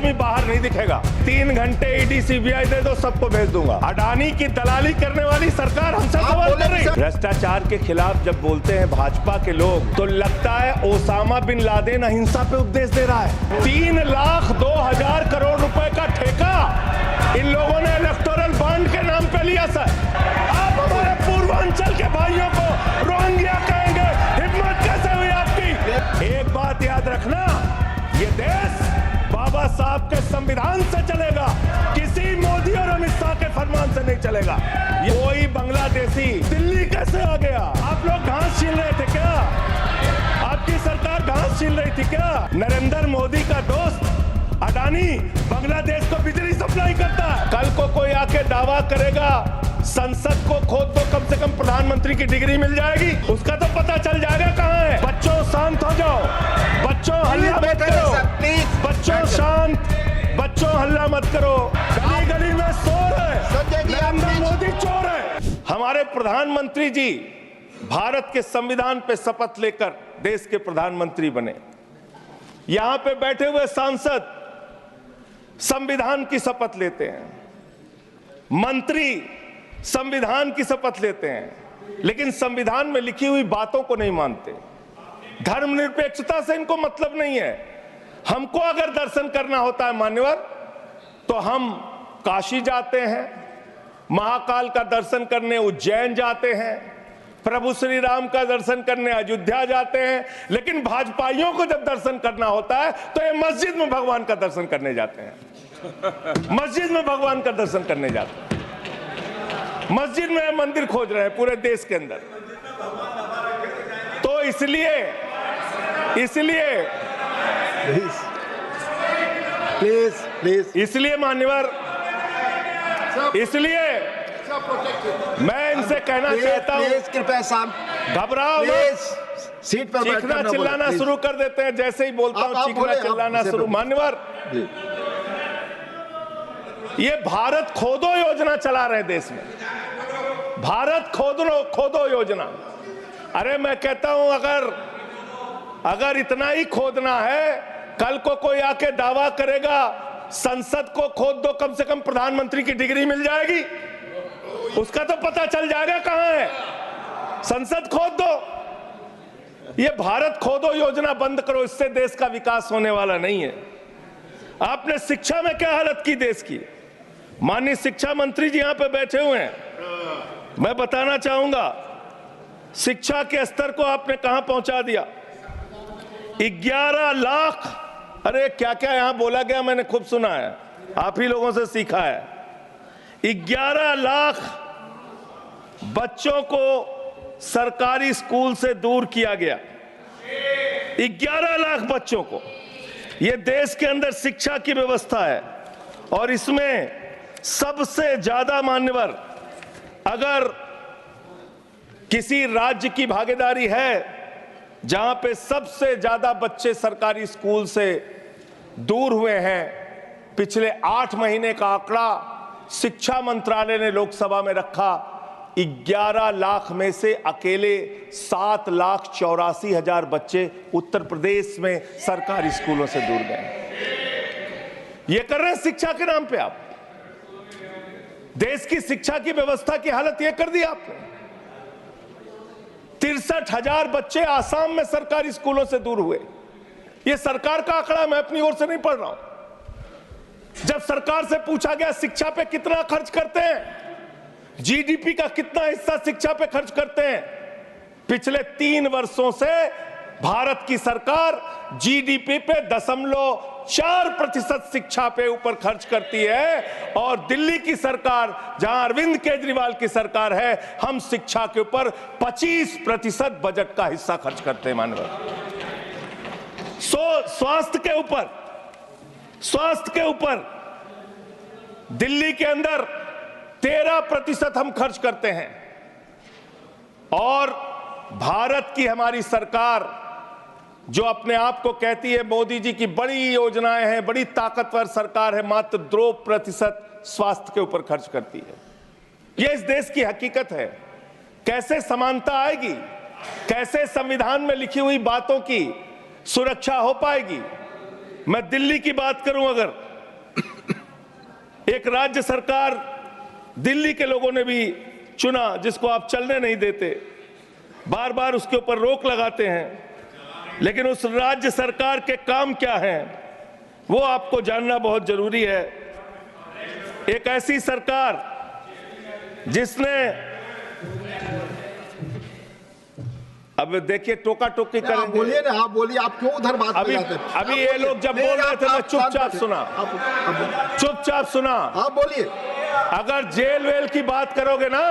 आदमी बाहर नहीं दिखेगा। 3 घंटे ईडी सीबीआई दे दो, सबको भेज दूंगा। अडानी की दलाली करने वाली सरकार हमसे सवाल कर रही है। भ्रष्टाचार के खिलाफ जब बोलते हैं भाजपा के लोग तो लगता है ओसामा बिन लादेन अहिंसा पे उपदेश दे रहा है। 3,02,000 करोड़ रुपए का ठेका इन लोगों ने इलेक्टोरल बॉन्ड के नाम पे लिया। सर, आप हमारे पूर्वांचल के भाइयों को रोहिंग्या कहेंगे, हिम्मत कैसे हुई आपकी? एक बात याद रखना, ये देश बाबा साहब के संविधान से चलेगा, किसी मोदी और अमित शाह के फरमान से नहीं चलेगा। कोई बांग्लादेशी दिल्ली कैसे आ गया? आप लोग घास छीन रहे थे क्या? आपकी सरकार घास छीन रही थी क्या? नरेंद्र मोदी का दोस्त अडानी बांग्लादेश को बिजली सप्लाई करता है। कल को कोई आके दावा करेगा संसद को खोद दो, कम से कम प्रधानमंत्री की डिग्री मिल जाएगी, उसका तो पता चल जाएगा कहां है। बच्चों शांत हो जाओ, बच्चों हल्ला मत करो, बच्चों शांत, बच्चों हल्ला मत करो। गली गली में शोर है, नरेंद्र मोदी चोर है। हमारे प्रधानमंत्री जी भारत के संविधान पे शपथ लेकर देश के प्रधानमंत्री बने। यहां पे बैठे हुए सांसद संविधान की शपथ लेते हैं, मंत्री संविधान की शपथ लेते हैं, लेकिन संविधान में लिखी हुई बातों को नहीं मानते। धर्मनिरपेक्षता से इनको मतलब नहीं है। हमको अगर दर्शन करना होता है मान्यवर, तो हम काशी जाते हैं, महाकाल का दर्शन करने उज्जैन जाते हैं, प्रभु श्री राम का दर्शन करने अयोध्या जाते हैं। लेकिन भाजपाइयों को जब दर्शन करना होता है तो ये मस्जिद में भगवान का दर्शन करने जाते हैं। मस्जिद में भगवान का दर्शन करने जाते हैं। मस्जिद में मंदिर खोज रहे हैं पूरे देश के अंदर। तो इसलिए इसलिए मान्यवर, इसलिए मैं इनसे कहना चाहता हूं, कृपया घबराओ मत। सीट पर चीखना चिल्लाना शुरू कर देते हैं, जैसे ही बोलता हूं चीखना चिल्लाना शुरू। मान्यवर, ये भारत खोदो योजना चला रहे हैं देश में, भारत खोदो योजना। अरे मैं कहता हूं अगर इतना ही खोदना है, कल को कोई आके दावा करेगा संसद को खोद दो, कम से कम प्रधानमंत्री की डिग्री मिल जाएगी, उसका तो पता चल जाएगा कहां है। संसद खोद दो। ये भारत खोदो योजना बंद करो, इससे देश का विकास होने वाला नहीं है। आपने शिक्षा में क्या हालत की देश की? माननीय शिक्षा मंत्री जी यहां पे बैठे हुए हैं, मैं बताना चाहूंगा शिक्षा के स्तर को आपने कहां पहुंचा दिया। 11 लाख, अरे क्या क्या यहां बोला गया, मैंने खूब सुना है, आप ही लोगों से सीखा है। 11 लाख बच्चों को सरकारी स्कूल से दूर किया गया। 11 लाख बच्चों को। यह देश के अंदर शिक्षा की व्यवस्था है, और इसमें सबसे ज्यादा मान्यवर, अगर किसी राज्य की भागीदारी है जहां पे सबसे ज्यादा बच्चे सरकारी स्कूल से दूर हुए हैं, पिछले 8 महीने का आंकड़ा शिक्षा मंत्रालय ने लोकसभा में रखा। 11 लाख में से अकेले 7,84,000 बच्चे उत्तर प्रदेश में सरकारी स्कूलों से दूर गए। ये कर रहे हैं शिक्षा के नाम पे आप। देश की शिक्षा की व्यवस्था की हालत यह कर दी आपने। 63,000 बच्चे आसाम में सरकारी स्कूलों से दूर हुए। यह सरकार का आंकड़ा, मैं अपनी ओर से नहीं पढ़ रहा हूं। जब सरकार से पूछा गया शिक्षा पे कितना खर्च करते हैं, जीडीपी का कितना हिस्सा शिक्षा पे खर्च करते हैं, पिछले 3 वर्षों से भारत की सरकार जीडीपी पे 0.4% शिक्षा पे ऊपर खर्च करती है, और दिल्ली की सरकार जहां अरविंद केजरीवाल की सरकार है, हम शिक्षा के ऊपर 25% बजट का हिस्सा खर्च करते हैं मानव। स्वास्थ्य के ऊपर दिल्ली के अंदर 13% हम खर्च करते हैं, और भारत की हमारी सरकार जो अपने आप को कहती है मोदी जी की बड़ी योजनाएं हैं, बड़ी ताकतवर सरकार है, मात्र 2% स्वास्थ्य के ऊपर खर्च करती है। यह इस देश की हकीकत है। कैसे समानता आएगी? कैसे संविधान में लिखी हुई बातों की सुरक्षा हो पाएगी? मैं दिल्ली की बात करूं, अगर एक राज्य सरकार दिल्ली के लोगों ने भी चुना जिसको आप चलने नहीं देते, बार बार उसके ऊपर रोक लगाते हैं, लेकिन उस राज्य सरकार के काम क्या हैं वो आपको जानना बहुत जरूरी है। एक ऐसी सरकार जिसने, अब देखिए टोका टोकी करेंगे, बोलिए ना, आप बोलिए, आप क्यों उधर बात अभी अभी ये लोग जब बोल रहे थे मैं चुपचाप सुना, आप बोलिए। अगर जेल वेल की बात करोगे ना,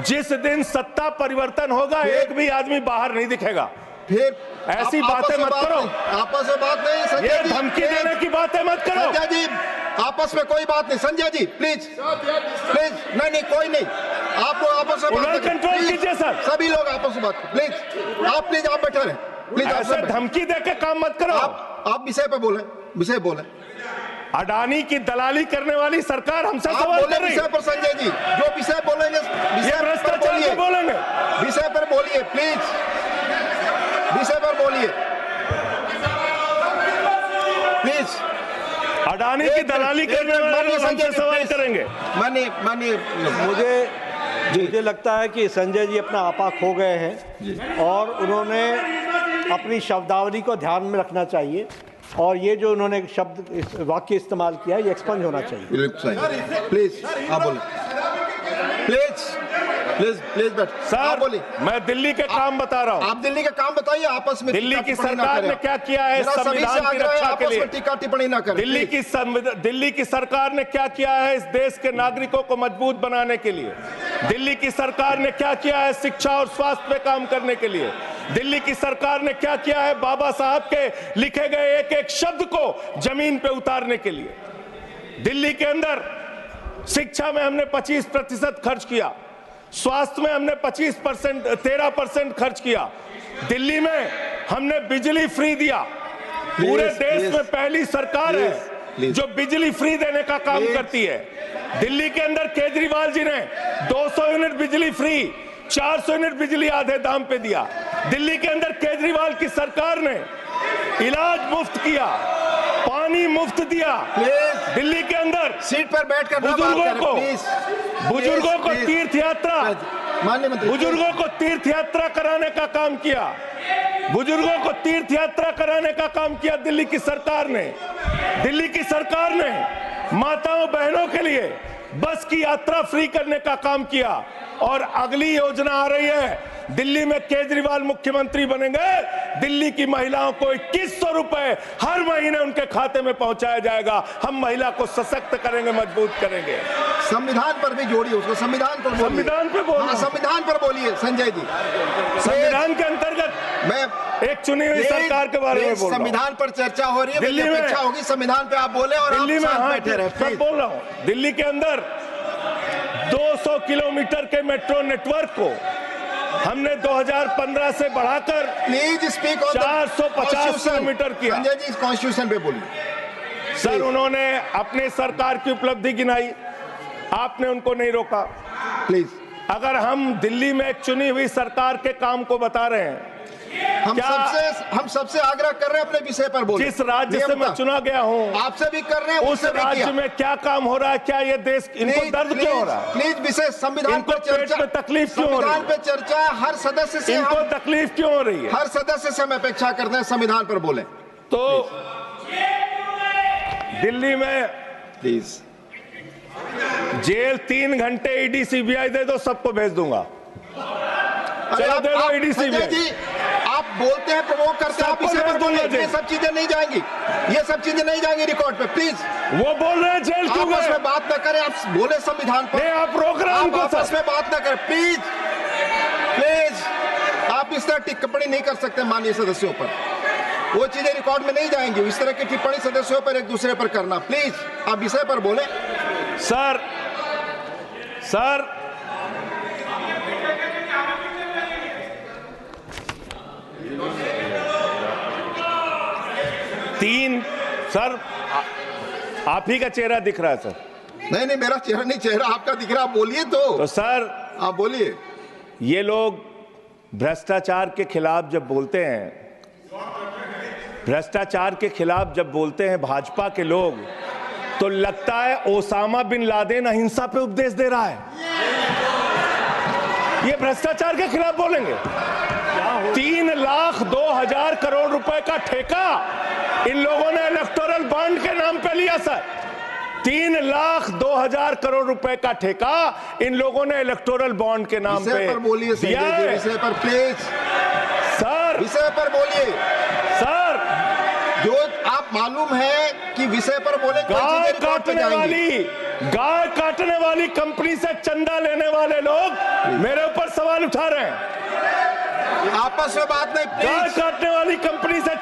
जिस दिन सत्ता परिवर्तन होगा एक भी आदमी बाहर नहीं दिखेगा। फिर ऐसी बातें मत करो, आपस में बात नहीं संजय ये जी, धमकी देने की बातें मत करो संजय जी, आपस में कोई बात नहीं संजय जी, प्लीज प्लीज, नहीं कोई नहीं, आप लोग आपस में बात कंट्रोल कीजिए सर, सभी लोग आपस में बात, प्लीज आप बैठे रहे, प्लीज ऐसे धमकी देके काम मत करो। आप विषय पे बोले। अडानी की दलाली करने वाली सरकार हमसे सवाल कर रही है। विषय पर संजय जी जो विषय बोलेंगे, ये भ्रष्टाचार पे बोलेंगे, विषय पर बोलिए, प्लीज विषय पर बोलिए प्लीज। अडानी की दलाली करने वाले लोग हमसे सवाल करेंगे। मानिए मुझे लगता है कि संजय जी अपना आपा खो गए हैं और उन्होंने अपनी शब्दावली को ध्यान में रखना चाहिए, और ये जो उन्होंने शब्द वाक्य इस्तेमाल किया ये एक्सपंज होना चाहिए। प्लीज आप बोलिए, प्लीज बैठ। सर बोलिए, मैं दिल्ली के काम बता रहा हूँ। आप दिल्ली का काम बताइए, आपस में दिल्ली की सरकार ने क्या किया है संविधान की रक्षा के लिए, टीका टिप्पणी ना करें। दिल्ली की सरकार ने क्या किया है इस देश के नागरिकों को मजबूत बनाने के लिए, दिल्ली की सरकार ने क्या किया है शिक्षा और स्वास्थ्य पे काम करने के लिए, दिल्ली की सरकार ने क्या किया है बाबा साहब के लिखे गए एक एक शब्द को जमीन पे उतारने के लिए। दिल्ली के अंदर शिक्षा में हमने 25% खर्च किया, स्वास्थ्य में हमने 13% खर्च किया, दिल्ली में हमने बिजली फ्री दिया। पूरे देश में पहली सरकार है जो बिजली फ्री देने का काम करती है। दिल्ली के अंदर केजरीवाल जी ने 200 यूनिट बिजली फ्री, 400 यूनिट बिजली आधे दाम पे दिया। दिल्ली के अंदर केजरीवाल की सरकार ने इलाज मुफ्त किया, पानी मुफ्त दिया। दिल्ली के अंदर सीट पर बैठकर बुजुर्गों को तीर्थ यात्रा कराने का काम किया, बुजुर्गों को तीर्थ यात्रा कराने का काम किया दिल्ली की सरकार ने। दिल्ली की सरकार ने माताओं बहनों के लिए बस की यात्रा फ्री करने का काम किया, और अगली योजना आ रही है, दिल्ली में केजरीवाल मुख्यमंत्री बनेंगे, दिल्ली की महिलाओं को 2100 रुपए हर महीने उनके खाते में पहुंचाया जाएगा। हम महिला को सशक्त करेंगे, मजबूत करेंगे। संविधान पर भी जोड़िए उसको, संविधान पर बोलिए, संविधान पर बोलिए संजय जी। संविधान के अंतर्गत मैं एक चुनी हुई सरकार के बारे में बोल रहा हूं। संविधान पर चर्चा हो रही है, दिल्ली में अपेक्षा होगी संविधान पे आप बोले, और दिल्ली में बैठे रहे। बोल रहा हूं, दिल्ली के अंदर 200 किलोमीटर के मेट्रो नेटवर्क को हमने 2015 से बढ़ाकर 450 किलोमीटर किया। संजय जी कॉन्स्टिट्यूशन पे बोलिए सर। उन्होंने अपने सरकार की उपलब्धि गिनाई, आपने उनको नहीं रोका। प्लीज, अगर हम दिल्ली में एक चुनी हुई सरकार के काम को बता रहे हैं, हम सबसे आग्रह कर रहे हैं अपने विषय पर बोलिए। जिस राज्य से मैं चुना गया हूं, आपसे भी कर रहे हैं, उस राज्य में क्या काम हो रहा है, क्या ये देश, इनको दर्द क्यों हो रहा है? प्लीज विषय संविधान पर चर्चा, तकलीफ क्यों हो रही है? संविधान पे चर्चा हर सदस्य से, इनको तकलीफ क्यों हो रही है? हर सदस्य से हम अपेक्षा करते हैं संविधान पर बोले। तो दिल्ली में प्लीज जेल 3 घंटे ईडी सीबीआई दे दो, सबको भेज दूंगा। चलो दे दो ईडी सीबीआई। आप बोलते हैं, प्रवोक करते हैं, आप इसे पर बोलिए, ये सब चीजें नहीं जाएंगी, ये सब चीजें नहीं जाएंगी रिकॉर्ड पे। प्लीज, वो बोल रहे हैं जेल क्यों गए? आपस में बात न करें, आप बोले संविधान पर, आप प्रोग्राम को आपस में बात न करें। प्लीज आप इस तरह टिप्पणी नहीं कर सकते माननीय सदस्यों पर, वो चीजें रिकॉर्ड में नहीं जाएंगी। इस तरह की टिप्पणी सदस्यों पर एक दूसरे पर करना, प्लीज आप विषय पर बोले। सर 3 सर आप ही का चेहरा दिख रहा है सर। नहीं मेरा चेहरा नहीं, चेहरा आपका दिख रहा, आप बोलिए तो सर आप बोलिए। ये लोग भ्रष्टाचार के खिलाफ जब बोलते हैं, भ्रष्टाचार के खिलाफ जब बोलते हैं भाजपा के लोग, तो लगता है ओसामा बिन लादेन अहिंसा पे उपदेश दे रहा है। ये भ्रष्टाचार के खिलाफ बोलेंगे। 3,02,000 करोड़ रुपए का ठेका इन लोगों ने इलेक्टोरल बॉन्ड के नाम पे लिया सर। 3,02,000 करोड़ रुपए का ठेका इन लोगों ने इलेक्टोरल बॉन्ड के नाम पे बोलिए दिया है। विषय पर प्लीज सर, विषय पर बोलिए सर, जो आप मालूम है कि विषय पर बोले। गाय काटने वाली कंपनी से चंदा लेने वाले लोग मेरे ऊपर सवाल उठा रहे हैं। आपस में बात नहीं, गाय प्लीज। काटने वाली कंपनी से